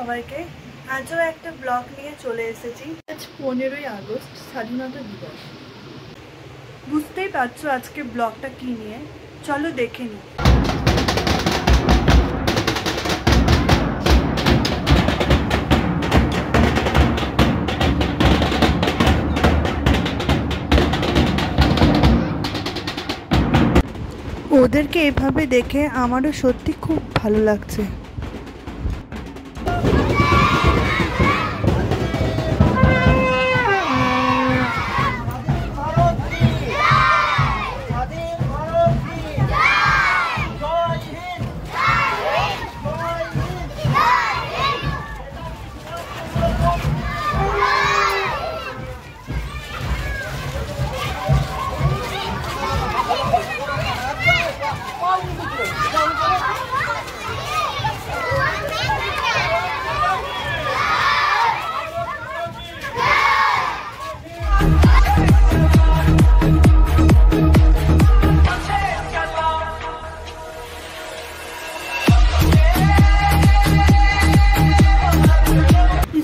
সবাইকে। আজও একটা ব্লগ নিয়ে চলে এসেছি। আজ 15ই আগস্ট, স্বাধীনতা দিবস। বুঝতেই পারছো আজকে ব্লগটা কি নিয়ে, চলো দেখে নিই। ওদেরকে এভাবে দেখে আমারও সত্যি খুব ভালো লাগছে।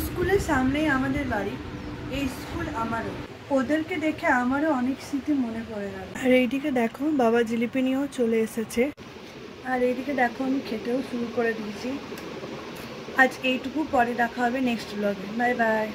স্কুলের সামনেই আমাদের বাড়ি, এই স্কুল আমারও। ওদেরকে দেখে আমারও অনেক স্মৃতি মনে পড়ে গেল। আর এইদিকে দেখো বাবা জিলিপি নিয়েও চলে এসেছে। আর এইদিকে দেখো আমি খেতেও শুরু করে দিয়েছি। আজ এইটুকু, পরে দেখা হবে নেক্সট ব্লগে। Bye bye.